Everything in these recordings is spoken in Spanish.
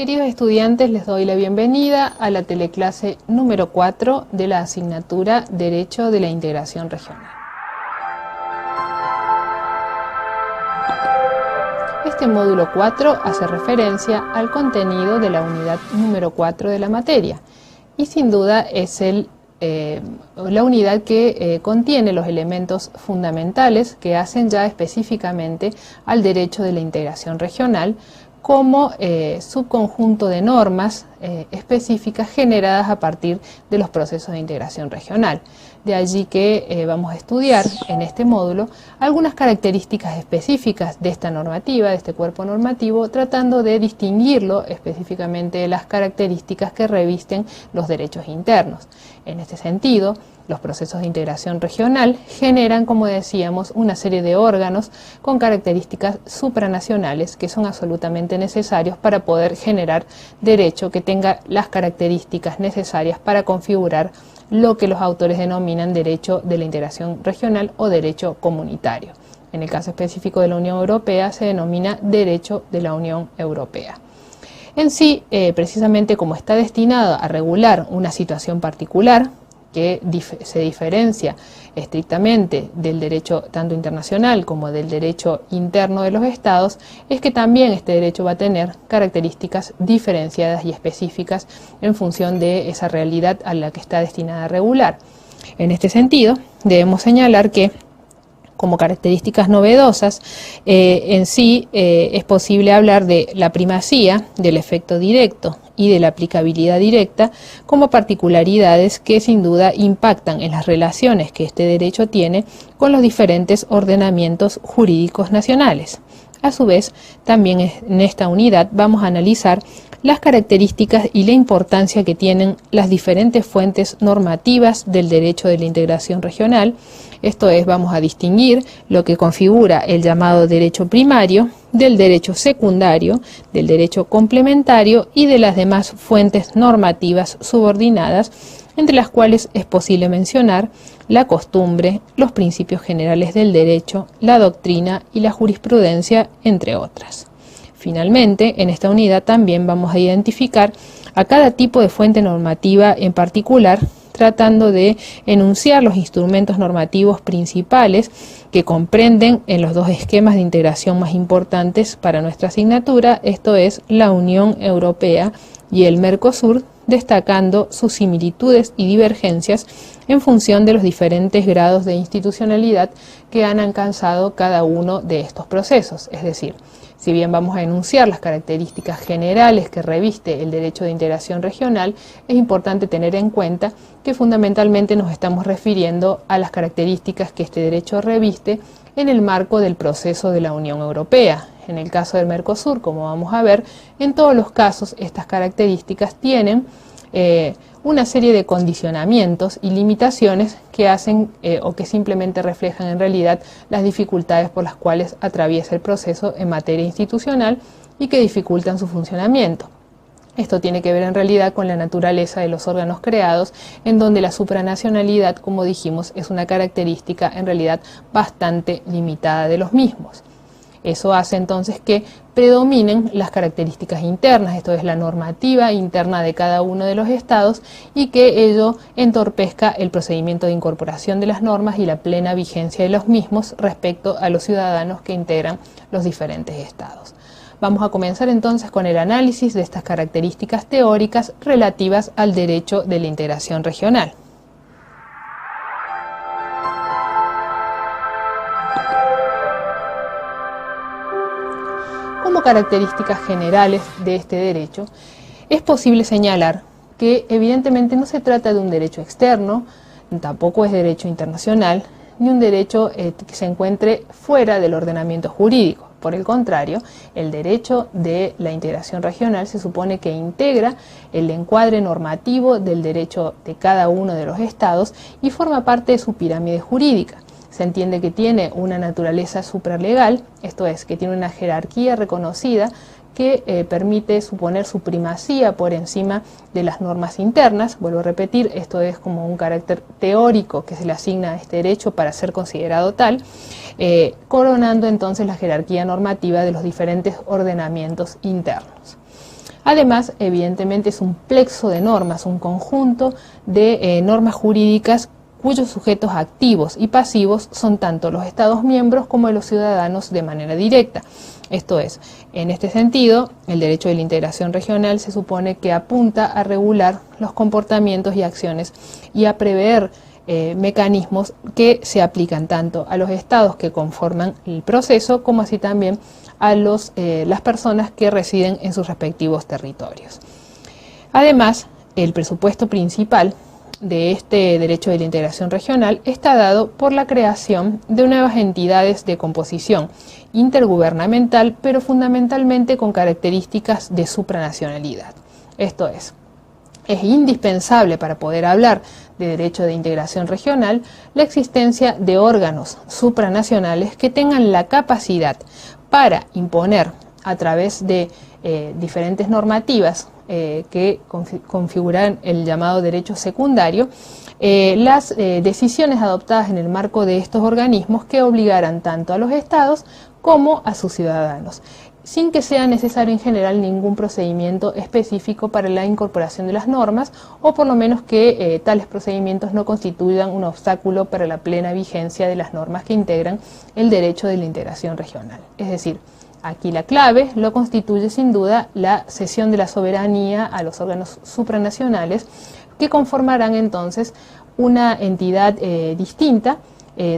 Queridos estudiantes, les doy la bienvenida a la teleclase número 4 de la asignatura Derecho de la Integración Regional. Este módulo 4 hace referencia al contenido de la unidad número 4 de la materia y sin duda es la unidad que contiene los elementos fundamentales que hacen ya específicamente al derecho de la integración regional como subconjunto de normas específicas generadas a partir de los procesos de integración regional. De allí que vamos a estudiar en este módulo algunas características específicas de esta normativa, de este cuerpo normativo, tratando de distinguirlo específicamente de las características que revisten los derechos internos. En este sentido, los procesos de integración regional generan, como decíamos, una serie de órganos con características supranacionales que son absolutamente necesarios para poder generar derecho que tenga las características necesarias para configurar lo que los autores denominan derecho de la integración regional o derecho comunitario. En el caso específico de la Unión Europea se denomina derecho de la Unión Europea. En sí, precisamente como está destinado a regular una situación particular, que se diferencia estrictamente del derecho tanto internacional como del derecho interno de los estados, es que también este derecho va a tener características diferenciadas y específicas en función de esa realidad a la que está destinada a regular. En este sentido, debemos señalar que como características novedosas, en sí es posible hablar de la primacía, del efecto directo y de la aplicabilidad directa como particularidades que sin duda impactan en las relaciones que este derecho tiene con los diferentes ordenamientos jurídicos nacionales. A su vez, también en esta unidad vamos a analizar las características y la importancia que tienen las diferentes fuentes normativas del derecho de la integración regional. Esto es, vamos a distinguir lo que configura el llamado derecho primario, del derecho secundario, del derecho complementario y de las demás fuentes normativas subordinadas, entre las cuales es posible mencionar la costumbre, los principios generales del derecho, la doctrina y la jurisprudencia, entre otras. Finalmente, en esta unidad también vamos a identificar a cada tipo de fuente normativa en particular, tratando de enunciar los instrumentos normativos principales que comprenden en los dos esquemas de integración más importantes para nuestra asignatura, esto es la Unión Europea y el Mercosur, destacando sus similitudes y divergencias en función de los diferentes grados de institucionalidad que han alcanzado cada uno de estos procesos. Es decir, si bien vamos a enunciar las características generales que reviste el derecho de integración regional, es importante tener en cuenta que fundamentalmente nos estamos refiriendo a las características que este derecho reviste en el marco del proceso de la Unión Europea. En el caso del Mercosur, como vamos a ver, en todos los casos estas características tienen una serie de condicionamientos y limitaciones que hacen o que simplemente reflejan en realidad las dificultades por las cuales atraviesa el proceso en materia institucional y que dificultan su funcionamiento. Esto tiene que ver en realidad con la naturaleza de los órganos creados, en donde la supranacionalidad, como dijimos, es una característica en realidad bastante limitada de los mismos. Eso hace entonces que predominen las características internas, esto es la normativa interna de cada uno de los estados, y que ello entorpezca el procedimiento de incorporación de las normas y la plena vigencia de los mismos respecto a los ciudadanos que integran los diferentes estados. Vamos a comenzar entonces con el análisis de estas características teóricas relativas al derecho de la integración regional. Como características generales de este derecho, es posible señalar que evidentemente no se trata de un derecho externo, tampoco es derecho internacional, ni un derecho que se encuentre fuera del ordenamiento jurídico. Por el contrario, el derecho de la integración regional se supone que integra el encuadre normativo del derecho de cada uno de los estados y forma parte de su pirámide jurídica. Se entiende que tiene una naturaleza supralegal, esto es, que tiene una jerarquía reconocida que permite suponer su primacía por encima de las normas internas. Vuelvo a repetir, esto es como un carácter teórico que se le asigna a este derecho para ser considerado tal, coronando entonces la jerarquía normativa de los diferentes ordenamientos internos. Además, evidentemente es un plexo de normas, un conjunto de normas jurídicas cuyos sujetos activos y pasivos son tanto los Estados miembros como los ciudadanos de manera directa. Esto es, en este sentido, el derecho de la integración regional se supone que apunta a regular los comportamientos y acciones y a prever mecanismos que se aplican tanto a los estados que conforman el proceso como así también a las personas que residen en sus respectivos territorios. Además, el presupuesto principal de este derecho de la integración regional está dado por la creación de nuevas entidades de composición intergubernamental, pero fundamentalmente con características de supranacionalidad. Esto es indispensable para poder hablar de derecho de integración regional la existencia de órganos supranacionales que tengan la capacidad para imponer a través de diferentes normativas que configuran el llamado derecho secundario, las decisiones adoptadas en el marco de estos organismos que obligaran tanto a los estados como a sus ciudadanos, sin que sea necesario en general ningún procedimiento específico para la incorporación de las normas, o por lo menos que tales procedimientos no constituyan un obstáculo para la plena vigencia de las normas que integran el derecho de la integración regional. Es decir, aquí la clave lo constituye sin duda la cesión de la soberanía a los órganos supranacionales que conformarán entonces una entidad distinta,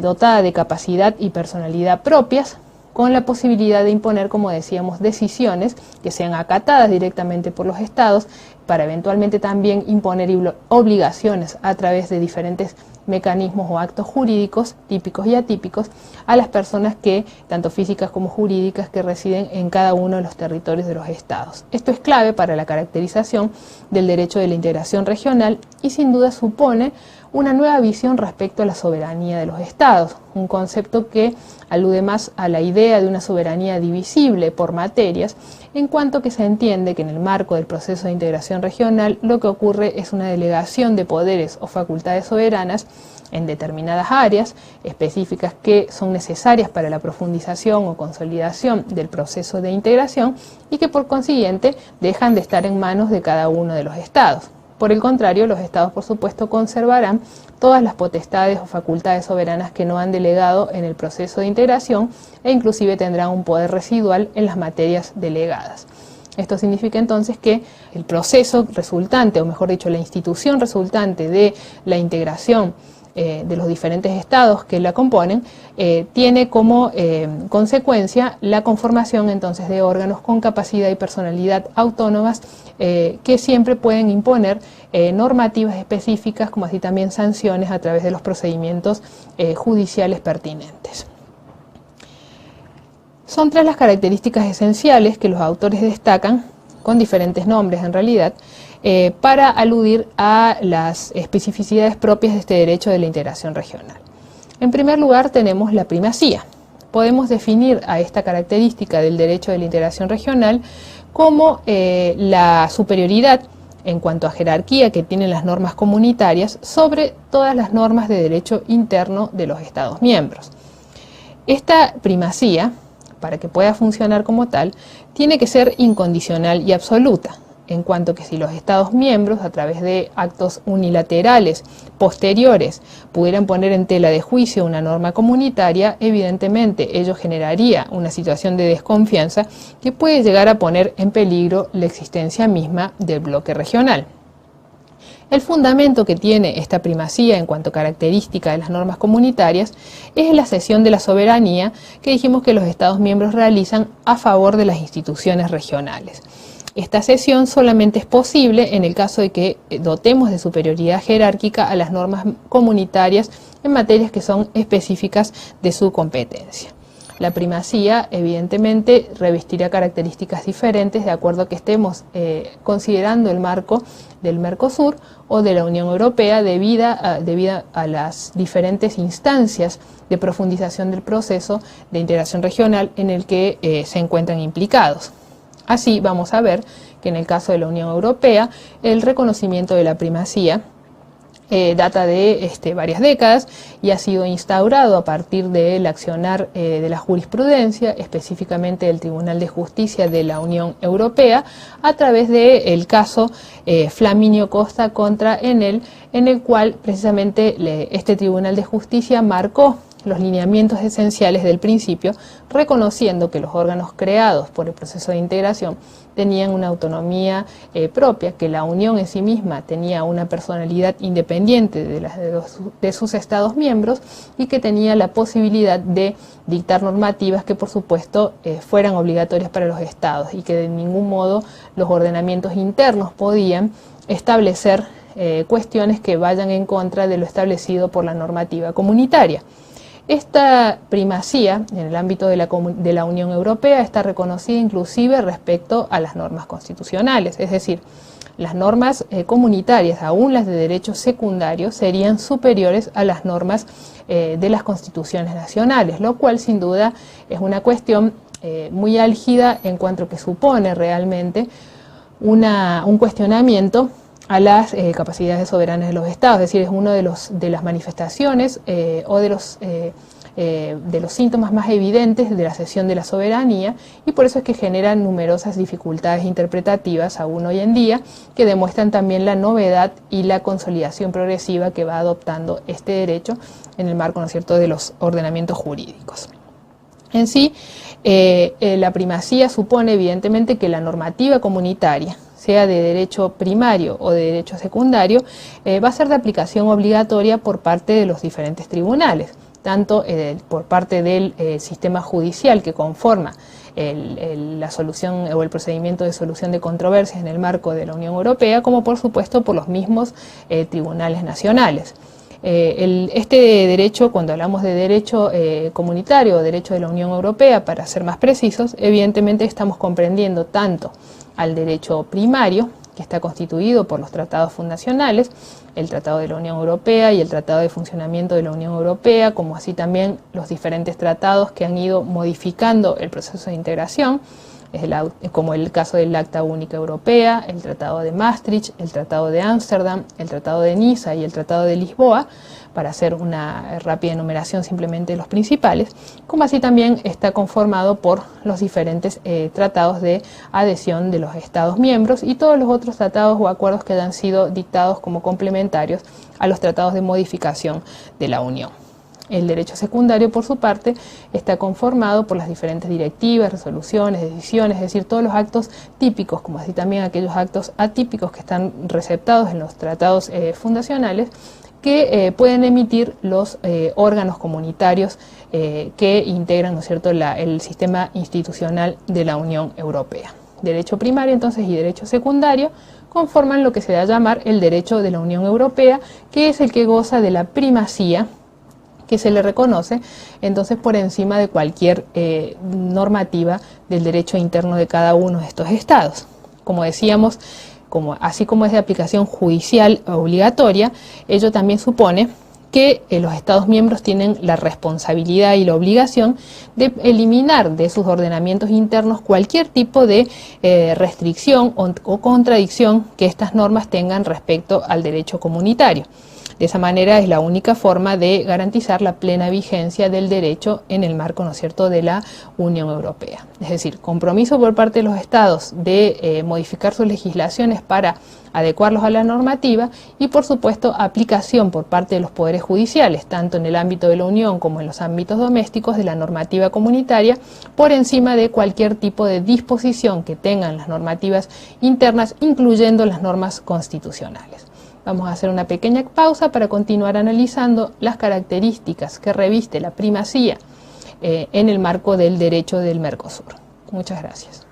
dotada de capacidad y personalidad propias, con la posibilidad de imponer, como decíamos, decisiones que sean acatadas directamente por los estados, para eventualmente también imponer obligaciones a través de diferentes mecanismos o actos jurídicos típicos y atípicos a las personas que, tanto físicas como jurídicas, que residen en cada uno de los territorios de los estados. Esto es clave para la caracterización del derecho de la integración regional y sin duda supone una nueva visión respecto a la soberanía de los estados, un concepto que alude más a la idea de una soberanía divisible por materias, en cuanto que se entiende que en el marco del proceso de integración regional lo que ocurre es una delegación de poderes o facultades soberanas en determinadas áreas específicas que son necesarias para la profundización o consolidación del proceso de integración y que por consiguiente dejan de estar en manos de cada uno de los estados. Por el contrario, los estados, por supuesto, conservarán todas las potestades o facultades soberanas que no han delegado en el proceso de integración e inclusive tendrán un poder residual en las materias delegadas. Esto significa entonces que el proceso resultante, o mejor dicho, la institución resultante de la integración de los diferentes estados que la componen, tiene como consecuencia la conformación entonces de órganos con capacidad y personalidad autónomas que siempre pueden imponer normativas específicas, como así también sanciones a través de los procedimientos judiciales pertinentes. Son tres las características esenciales que los autores destacan, con diferentes nombres en realidad, para aludir a las especificidades propias de este derecho de la integración regional. En primer lugar tenemos la primacía. Podemos definir a esta característica del derecho de la integración regional como la superioridad en cuanto a jerarquía que tienen las normas comunitarias sobre todas las normas de derecho interno de los Estados miembros. Esta primacía, para que pueda funcionar como tal, tiene que ser incondicional y absoluta, en cuanto que si los Estados miembros, a través de actos unilaterales posteriores, pudieran poner en tela de juicio una norma comunitaria, evidentemente ello generaría una situación de desconfianza que puede llegar a poner en peligro la existencia misma del bloque regional. El fundamento que tiene esta primacía en cuanto a característica de las normas comunitarias es la cesión de la soberanía que dijimos que los Estados miembros realizan a favor de las instituciones regionales. Esta cesión solamente es posible en el caso de que dotemos de superioridad jerárquica a las normas comunitarias en materias que son específicas de su competencia. La primacía, evidentemente, revestirá características diferentes de acuerdo a que estemos considerando el marco del Mercosur o de la Unión Europea debido a las diferentes instancias de profundización del proceso de integración regional en el que se encuentran implicados. Así vamos a ver que en el caso de la Unión Europea el reconocimiento de la primacía data de varias décadas y ha sido instaurado a partir del accionar de la jurisprudencia, específicamente del Tribunal de Justicia de la Unión Europea, a través del caso Flaminio Costa contra Enel, en el cual precisamente este Tribunal de Justicia marcó los lineamientos esenciales del principio, reconociendo que los órganos creados por el proceso de integración tenían una autonomía propia, que la Unión en sí misma tenía una personalidad independiente de sus Estados miembros y que tenía la posibilidad de dictar normativas que por supuesto fueran obligatorias para los Estados y que de ningún modo los ordenamientos internos podían establecer cuestiones que vayan en contra de lo establecido por la normativa comunitaria. Esta primacía en el ámbito de la Unión Europea está reconocida inclusive respecto a las normas constitucionales, es decir, las normas comunitarias, aún las de derecho secundario, serían superiores a las normas de las constituciones nacionales, lo cual sin duda es una cuestión muy álgida en cuanto a que supone realmente un cuestionamiento a las capacidades soberanas de los estados, es decir, es una de las manifestaciones o de los síntomas más evidentes de la cesión de la soberanía, y por eso es que generan numerosas dificultades interpretativas aún hoy en día, que demuestran también la novedad y la consolidación progresiva que va adoptando este derecho en el marco, ¿no es cierto?, de los ordenamientos jurídicos. En sí, la primacía supone evidentemente que la normativa comunitaria, sea de derecho primario o de derecho secundario, va a ser de aplicación obligatoria por parte de los diferentes tribunales, tanto por parte del sistema judicial que conforma la solución o el procedimiento de solución de controversias en el marco de la Unión Europea, como por supuesto por los mismos tribunales nacionales. Este derecho, cuando hablamos de derecho comunitario o derecho de la Unión Europea, para ser más precisos, evidentemente estamos comprendiendo tanto al derecho primario, que está constituido por los tratados fundacionales, el Tratado de la Unión Europea y el Tratado de Funcionamiento de la Unión Europea, como así también los diferentes tratados que han ido modificando el proceso de integración, como el caso del Acta Única Europea, el Tratado de Maastricht, el Tratado de Ámsterdam, el Tratado de Niza y el Tratado de Lisboa, para hacer una rápida enumeración simplemente de los principales, como así también está conformado por los diferentes tratados de adhesión de los Estados miembros y todos los otros tratados o acuerdos que hayan sido dictados como complementarios a los tratados de modificación de la Unión. El derecho secundario, por su parte, está conformado por las diferentes directivas, resoluciones, decisiones, es decir, todos los actos típicos, como así también aquellos actos atípicos que están receptados en los tratados fundacionales, que pueden emitir los órganos comunitarios que integran, ¿no es cierto?, el sistema institucional de la Unión Europea. Derecho primario, entonces, y derecho secundario conforman lo que se da a llamar el derecho de la Unión Europea, que es el que goza de la primacía que se le reconoce entonces por encima de cualquier normativa del derecho interno de cada uno de estos estados. Como decíamos, así como es de aplicación judicial obligatoria, ello también supone que los Estados miembros tienen la responsabilidad y la obligación de eliminar de sus ordenamientos internos cualquier tipo de restricción o contradicción que estas normas tengan respecto al derecho comunitario. De esa manera es la única forma de garantizar la plena vigencia del derecho en el marco, ¿no es cierto?, de la Unión Europea. Es decir, compromiso por parte de los Estados de modificar sus legislaciones para adecuarlos a la normativa y, por supuesto, aplicación por parte de los poderes judiciales, tanto en el ámbito de la Unión como en los ámbitos domésticos, de la normativa comunitaria, por encima de cualquier tipo de disposición que tengan las normativas internas, incluyendo las normas constitucionales. Vamos a hacer una pequeña pausa para continuar analizando las características que reviste la primacía en el marco del derecho del Mercosur. Muchas gracias.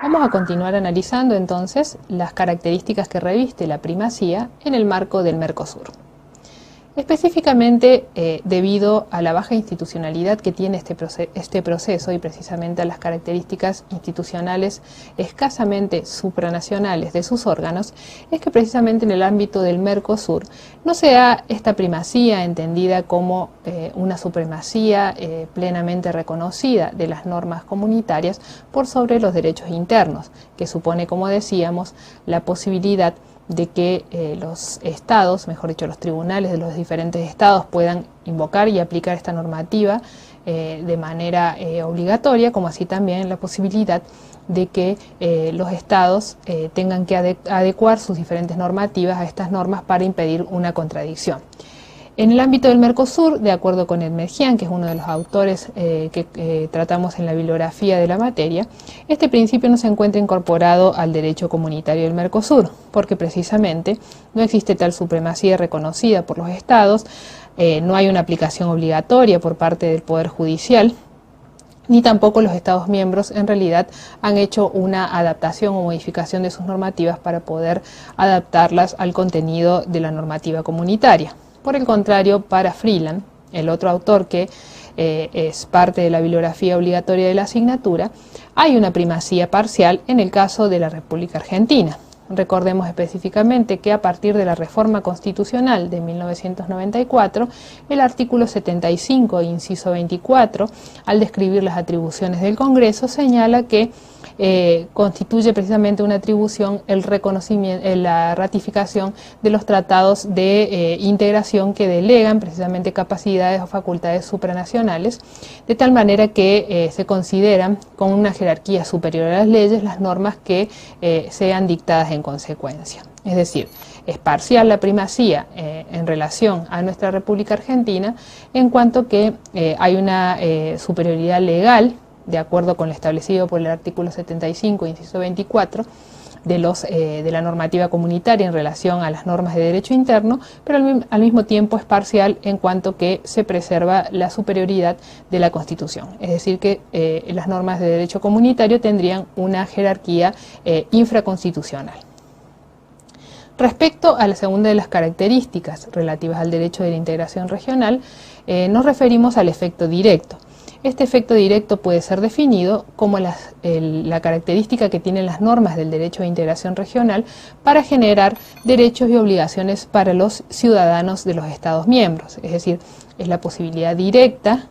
Vamos a continuar analizando entonces las características que reviste la primacía en el marco del Mercosur. Específicamente debido a la baja institucionalidad que tiene este proceso y precisamente a las características institucionales escasamente supranacionales de sus órganos, es que precisamente en el ámbito del Mercosur no se da esta primacía entendida como una supremacía plenamente reconocida de las normas comunitarias por sobre los derechos internos, que supone, como decíamos, la posibilidad de que los estados, mejor dicho, los tribunales de los diferentes estados puedan invocar y aplicar esta normativa de manera obligatoria, como así también la posibilidad de que los estados tengan que adecuar sus diferentes normativas a estas normas para impedir una contradicción. En el ámbito del Mercosur, de acuerdo con Edmer Jian, que es uno de los autores que tratamos en la bibliografía de la materia, este principio no se encuentra incorporado al derecho comunitario del Mercosur, porque precisamente no existe tal supremacía reconocida por los estados, no hay una aplicación obligatoria por parte del Poder Judicial, ni tampoco los Estados miembros en realidad han hecho una adaptación o modificación de sus normativas para poder adaptarlas al contenido de la normativa comunitaria. Por el contrario, para Freeland, el otro autor que es parte de la bibliografía obligatoria de la asignatura, hay una primacía parcial en el caso de la República Argentina. Recordemos específicamente que a partir de la reforma constitucional de 1994, el artículo 75, inciso 24, al describir las atribuciones del Congreso, señala que constituye precisamente una atribución el reconocimiento, la ratificación de los tratados de integración que delegan precisamente capacidades o facultades supranacionales, de tal manera que se consideran con una jerarquía superior a las leyes las normas que sean dictadas en consecuencia. Es decir, es parcial la primacía en relación a nuestra República Argentina, en cuanto que hay una superioridad legal, de acuerdo con lo establecido por el artículo 75, inciso 24, de la normativa comunitaria en relación a las normas de derecho interno, pero al mismo tiempo es parcial en cuanto que se preserva la superioridad de la Constitución. Es decir, que las normas de derecho comunitario tendrían una jerarquía infraconstitucional. Respecto a la segunda de las características relativas al derecho de la integración regional, nos referimos al efecto directo. Este efecto directo puede ser definido como la característica que tienen las normas del derecho de integración regional para generar derechos y obligaciones para los ciudadanos de los Estados miembros. Es decir, es la posibilidad directa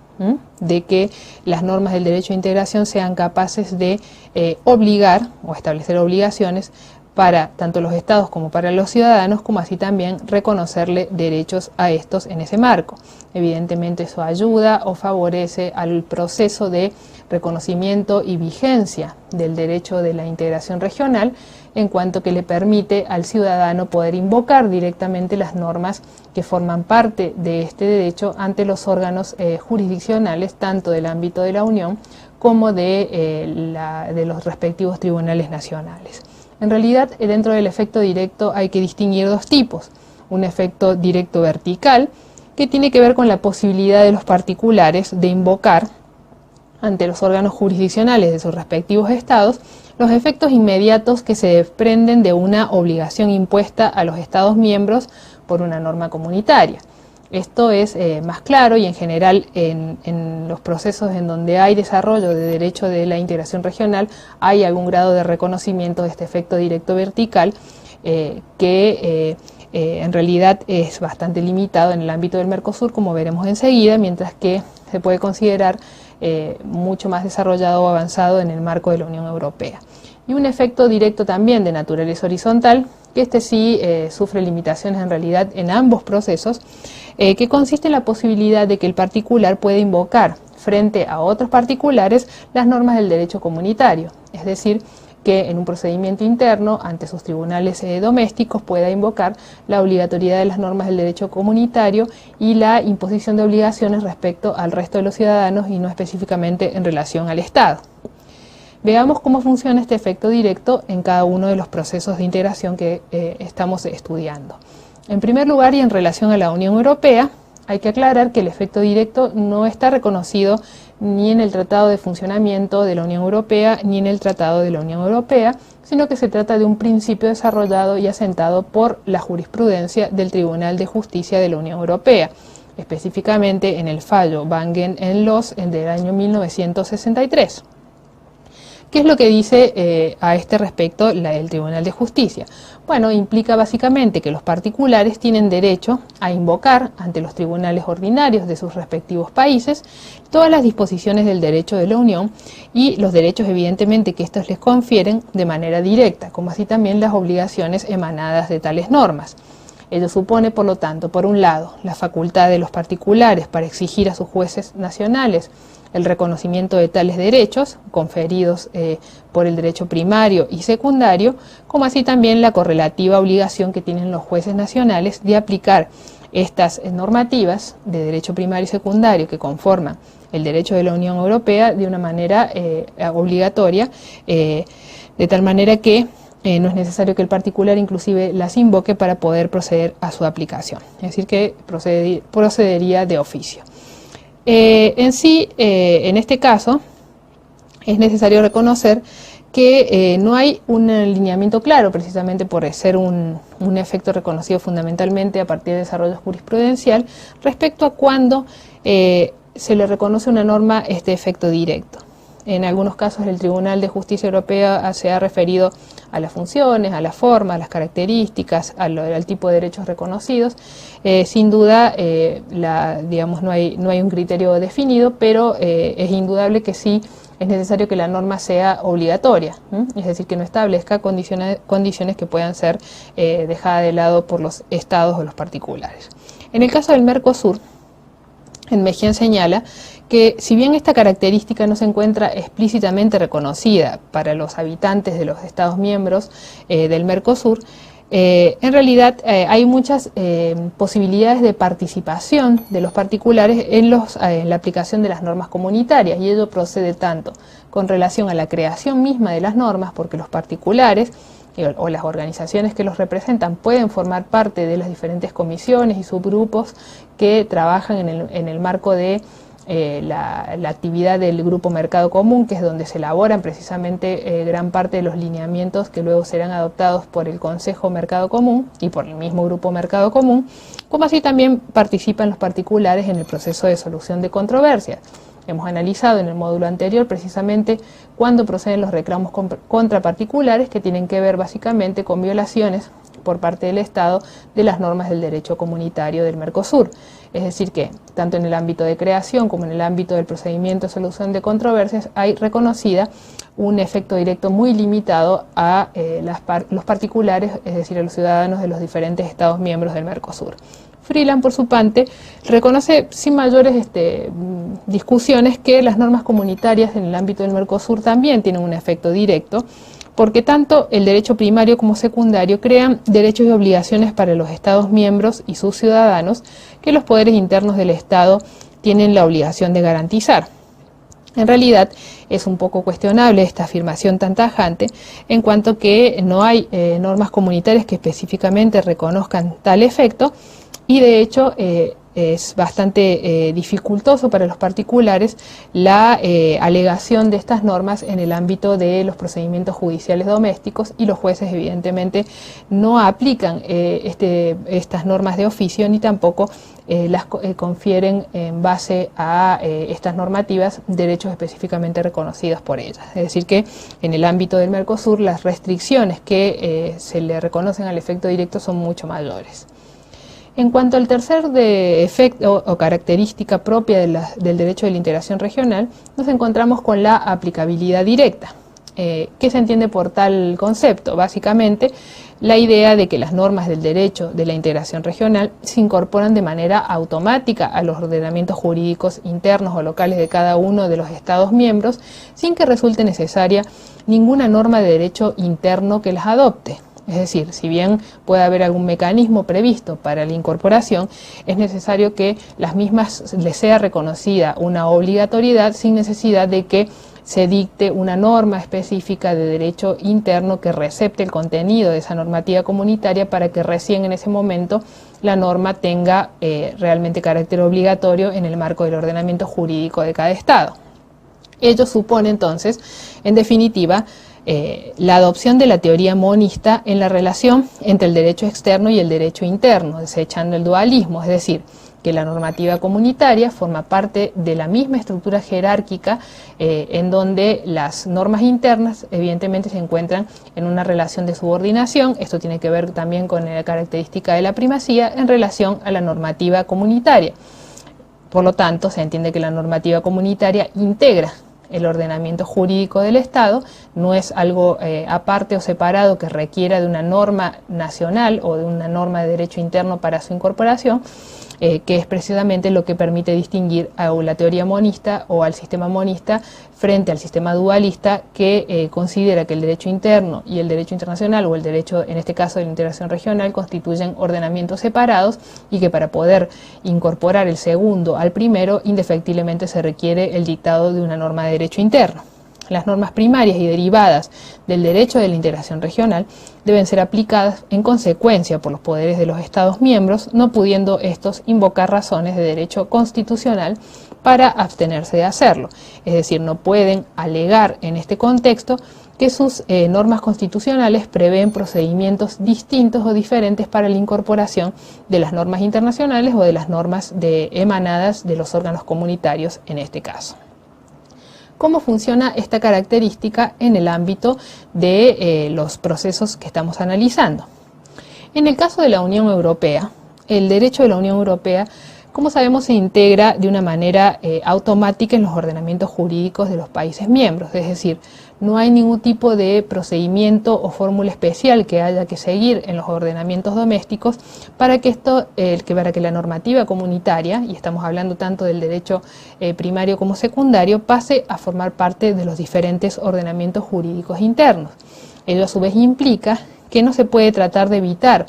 de que las normas del derecho de integración sean capaces de obligar o establecer obligaciones para tanto los estados como para los ciudadanos, como así también reconocerle derechos a estos en ese marco. Evidentemente eso ayuda o favorece al proceso de reconocimiento y vigencia del derecho de la integración regional, en cuanto que le permite al ciudadano poder invocar directamente las normas que forman parte de este derecho ante los órganos jurisdiccionales, tanto del ámbito de la Unión como de los respectivos tribunales nacionales. En realidad, dentro del efecto directo hay que distinguir dos tipos. Un efecto directo vertical, que tiene que ver con la posibilidad de los particulares de invocar ante los órganos jurisdiccionales de sus respectivos estados los efectos inmediatos que se desprenden de una obligación impuesta a los estados miembros por una norma comunitaria. Esto es más claro y en general en los procesos en donde hay desarrollo de derecho de la integración regional hay algún grado de reconocimiento de este efecto directo vertical que en realidad es bastante limitado en el ámbito del Mercosur, como veremos enseguida, mientras que se puede considerar mucho más desarrollado o avanzado en el marco de la Unión Europea. Y un efecto directo también de naturaleza horizontal, que este sí sufre limitaciones en realidad en ambos procesos, que consiste en la posibilidad de que el particular pueda invocar frente a otros particulares las normas del derecho comunitario, es decir, que en un procedimiento interno ante sus tribunales domésticos pueda invocar la obligatoriedad de las normas del derecho comunitario y la imposición de obligaciones respecto al resto de los ciudadanos y no específicamente en relación al Estado. Veamos cómo funciona este efecto directo en cada uno de los procesos de integración que estamos estudiando. En primer lugar, y en relación a la Unión Europea, Hay que aclarar que el efecto directo no está reconocido ni en el Tratado de Funcionamiento de la Unión Europea ni en el Tratado de la Unión Europea, sino que se trata de un principio desarrollado y asentado por la jurisprudencia del Tribunal de Justicia de la Unión Europea, específicamente en el fallo Wangen en Los del año 1963. ¿Qué es lo que dice a este respecto el Tribunal de Justicia? Bueno, implica básicamente que los particulares tienen derecho a invocar ante los tribunales ordinarios de sus respectivos países todas las disposiciones del derecho de la Unión y los derechos evidentemente que estos les confieren de manera directa, como así también las obligaciones emanadas de tales normas. Ello supone, por lo tanto, por un lado, la facultad de los particulares para exigir a sus jueces nacionales el reconocimiento de tales derechos conferidos por el derecho primario y secundario, como así también la correlativa obligación que tienen los jueces nacionales de aplicar estas normativas de derecho primario y secundario que conforman el derecho de la Unión Europea de una manera obligatoria, de tal manera que no es necesario que el particular inclusive las invoque para poder proceder a su aplicación, es decir que procedería de oficio. En este caso, es necesario reconocer que no hay un alineamiento claro, precisamente por ser un efecto reconocido fundamentalmente a partir de desarrollo jurisprudencial, respecto a cuándo se le reconoce una norma este efecto directo. En algunos casos el Tribunal de Justicia Europea se ha referido a las funciones, a la forma, a las características, al tipo de derechos reconocidos. Sin duda, no hay un criterio definido, pero es indudable que sí es necesario que la norma sea obligatoria, es decir, que no establezca condiciones que puedan ser dejadas de lado por los estados o los particulares. En el caso del Mercosur, en Mejía señala que si bien esta característica no se encuentra explícitamente reconocida para los habitantes de los Estados miembros del Mercosur, en realidad hay muchas posibilidades de participación de los particulares en la aplicación de las normas comunitarias, y ello procede tanto con relación a la creación misma de las normas, porque los particulares o las organizaciones que los representan pueden formar parte de las diferentes comisiones y subgrupos que trabajan en el marco de la actividad del Grupo Mercado Común, que es donde se elaboran precisamente gran parte de los lineamientos que luego serán adoptados por el Consejo Mercado Común y por el mismo Grupo Mercado Común, como así también participan los particulares en el proceso de solución de controversias. Hemos analizado en el módulo anterior precisamente cuándo proceden los reclamos contra particulares, que tienen que ver básicamente con violaciones por parte del Estado de las normas del derecho comunitario del Mercosur. Es decir que, tanto en el ámbito de creación como en el ámbito del procedimiento de solución de controversias, hay reconocida un efecto directo muy limitado a los particulares, es decir, a los ciudadanos de los diferentes Estados miembros del Mercosur. Freeland, por su parte, reconoce sin mayores discusiones que las normas comunitarias en el ámbito del Mercosur también tienen un efecto directo, porque tanto el derecho primario como secundario crean derechos y obligaciones para los Estados miembros y sus ciudadanos que los poderes internos del Estado tienen la obligación de garantizar. En realidad es un poco cuestionable esta afirmación tan tajante, en cuanto que no hay normas comunitarias que específicamente reconozcan tal efecto, y de hecho es bastante dificultoso para los particulares la alegación de estas normas en el ámbito de los procedimientos judiciales domésticos, y los jueces evidentemente no aplican estas normas de oficio ni tampoco las confieren en base a estas normativas derechos específicamente reconocidos por ellas. Es decir que en el ámbito del Mercosur las restricciones que se le reconocen al efecto directo son mucho mayores. En cuanto al tercer efecto o característica propia del derecho de la integración regional, nos encontramos con la aplicabilidad directa. ¿Qué se entiende por tal concepto? Básicamente, la idea de que las normas del derecho de la integración regional se incorporan de manera automática a los ordenamientos jurídicos internos o locales de cada uno de los Estados miembros, sin que resulte necesaria ninguna norma de derecho interno que las adopte. Es decir, si bien puede haber algún mecanismo previsto para la incorporación, es necesario que las mismas les sea reconocida una obligatoriedad sin necesidad de que se dicte una norma específica de derecho interno que recepte el contenido de esa normativa comunitaria para que recién en ese momento la norma tenga realmente carácter obligatorio en el marco del ordenamiento jurídico de cada Estado. Ello supone entonces, en definitiva, la adopción de la teoría monista en la relación entre el derecho externo y el derecho interno, desechando el dualismo, es decir, que la normativa comunitaria forma parte de la misma estructura jerárquica en donde las normas internas evidentemente se encuentran en una relación de subordinación. Esto tiene que ver también con la característica de la primacía en relación a la normativa comunitaria. Por lo tanto, se entiende que la normativa comunitaria integra el ordenamiento jurídico del Estado, no es algo aparte o separado que requiera de una norma nacional o de una norma de derecho interno para su incorporación, que es precisamente lo que permite distinguir a la teoría monista o al sistema monista frente al sistema dualista, que considera que el derecho interno y el derecho internacional, o el derecho, en este caso de la integración regional, constituyen ordenamientos separados y que para poder incorporar el segundo al primero, indefectiblemente se requiere el dictado de una norma de derecho interno. Las normas primarias y derivadas del derecho de la integración regional deben ser aplicadas en consecuencia por los poderes de los Estados miembros, no pudiendo estos invocar razones de derecho constitucional para abstenerse de hacerlo. Es decir, no pueden alegar en este contexto que sus normas constitucionales prevén procedimientos distintos o diferentes para la incorporación de las normas internacionales o de las normas emanadas de los órganos comunitarios en este caso. ¿Cómo funciona esta característica en el ámbito de los procesos que estamos analizando? En el caso de la Unión Europea, el derecho de la Unión Europea, como sabemos, se integra de una manera automática en los ordenamientos jurídicos de los países miembros, es decir, no hay ningún tipo de procedimiento o fórmula especial que haya que seguir en los ordenamientos domésticos para que la normativa comunitaria, y estamos hablando tanto del derecho primario como secundario, pase a formar parte de los diferentes ordenamientos jurídicos internos. Ello a su vez implica que no se puede tratar de evitar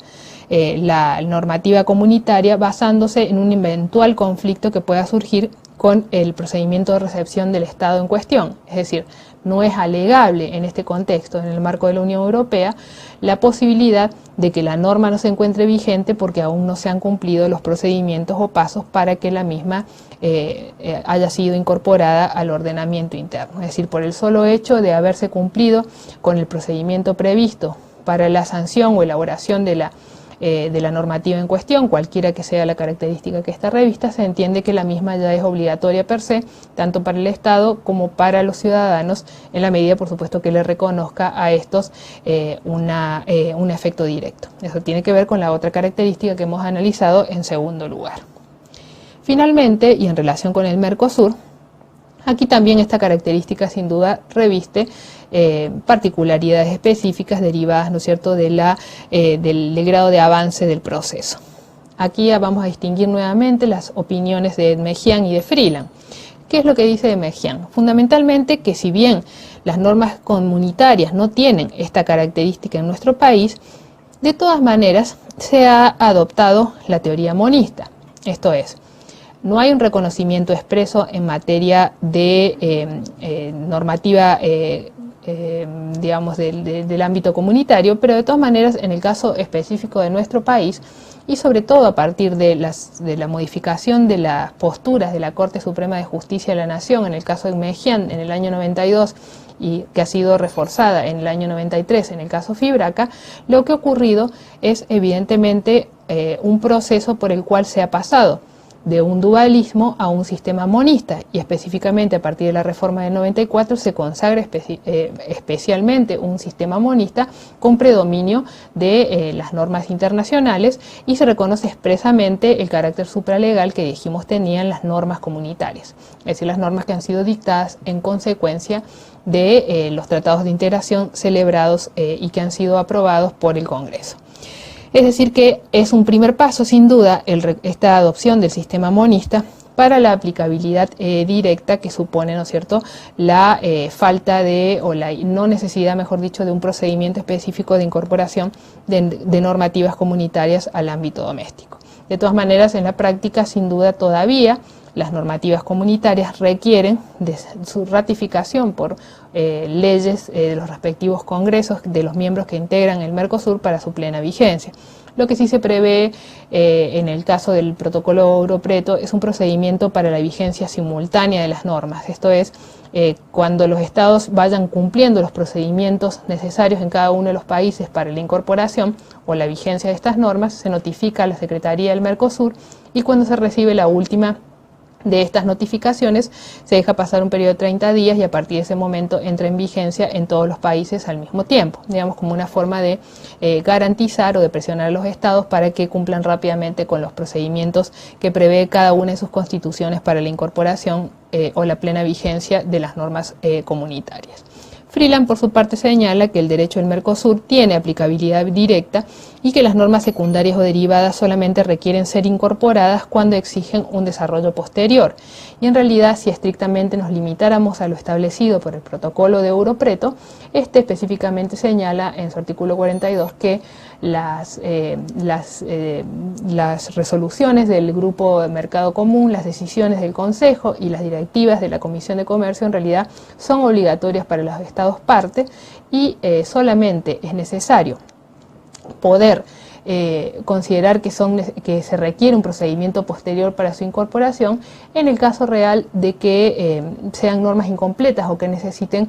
la normativa comunitaria basándose en un eventual conflicto que pueda surgir con el procedimiento de recepción del Estado en cuestión. Es decir, no es alegable en este contexto, en el marco de la Unión Europea, la posibilidad de que la norma no se encuentre vigente porque aún no se han cumplido los procedimientos o pasos para que la misma haya sido incorporada al ordenamiento interno. Es decir, por el solo hecho de haberse cumplido con el procedimiento previsto para la sanción o elaboración de la normativa en cuestión, cualquiera que sea la característica que está revista, se entiende que la misma ya es obligatoria per se, tanto para el Estado como para los ciudadanos, en la medida, por supuesto, que le reconozca a estos un efecto directo. Eso tiene que ver con la otra característica que hemos analizado en segundo lugar. Finalmente, y en relación con el Mercosur, aquí también esta característica sin duda reviste particularidades específicas derivadas, ¿no es cierto?, del grado de avance del proceso. Aquí vamos a distinguir nuevamente las opiniones de Edmejian y de Freeland. ¿Qué es lo que dice Edmejian? Fundamentalmente que si bien las normas comunitarias no tienen esta característica en nuestro país, de todas maneras se ha adoptado la teoría monista. Esto es, no hay un reconocimiento expreso en materia de normativa digamos, del ámbito comunitario, pero de todas maneras, en el caso específico de nuestro país, y sobre todo a partir de la modificación de las posturas de la Corte Suprema de Justicia de la Nación, en el caso de Edmejian en el año 92, y que ha sido reforzada en el año 93 en el caso Fibraca, lo que ha ocurrido es evidentemente un proceso por el cual se ha pasado de un dualismo a un sistema monista, y específicamente a partir de la reforma del 94 se consagra especialmente un sistema monista con predominio de las normas internacionales, y se reconoce expresamente el carácter supralegal que dijimos tenían las normas comunitarias, es decir, las normas que han sido dictadas en consecuencia de los tratados de integración celebrados y que han sido aprobados por el Congreso. Es decir, que es un primer paso, sin duda, esta adopción del sistema monista para la aplicabilidad directa que supone, ¿no es cierto?, la falta o la no necesidad, mejor dicho, de un procedimiento específico de incorporación de normativas comunitarias al ámbito doméstico. De todas maneras, en la práctica, sin duda, todavía las normativas comunitarias requieren de su ratificación por leyes de los respectivos congresos de los miembros que integran el Mercosur para su plena vigencia. Lo que sí se prevé en el caso del protocolo Euro-Preto es un procedimiento para la vigencia simultánea de las normas. Esto es, cuando los estados vayan cumpliendo los procedimientos necesarios en cada uno de los países para la incorporación o la vigencia de estas normas, se notifica a la Secretaría del Mercosur, y cuando se recibe la última de estas notificaciones se deja pasar un periodo de 30 días y a partir de ese momento entra en vigencia en todos los países al mismo tiempo, digamos como una forma de garantizar o de presionar a los estados para que cumplan rápidamente con los procedimientos que prevé cada una de sus constituciones para la incorporación o la plena vigencia de las normas comunitarias. Freeland, por su parte, señala que el derecho del Mercosur tiene aplicabilidad directa y que las normas secundarias o derivadas solamente requieren ser incorporadas cuando exigen un desarrollo posterior. Y en realidad, si estrictamente nos limitáramos a lo establecido por el protocolo de Euro-Preto, este específicamente señala en su artículo 42 que las resoluciones del Grupo de Mercado Común, las decisiones del Consejo y las directivas de la Comisión de Comercio en realidad son obligatorias para los estados parte y solamente es necesario poder considerar que se requiere un procedimiento posterior para su incorporación en el caso real de que sean normas incompletas o que necesiten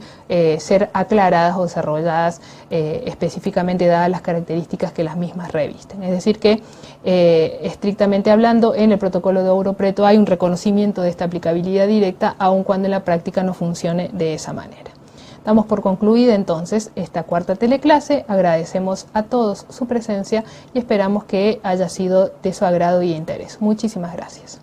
ser aclaradas o desarrolladas específicamente dadas las características que las mismas revisten. Es decir que estrictamente hablando, en el protocolo de Euro-Preto hay un reconocimiento de esta aplicabilidad directa, aun cuando en la práctica no funcione de esa manera. Damos por concluida entonces esta cuarta teleclase, agradecemos a todos su presencia y esperamos que haya sido de su agrado y interés. Muchísimas gracias.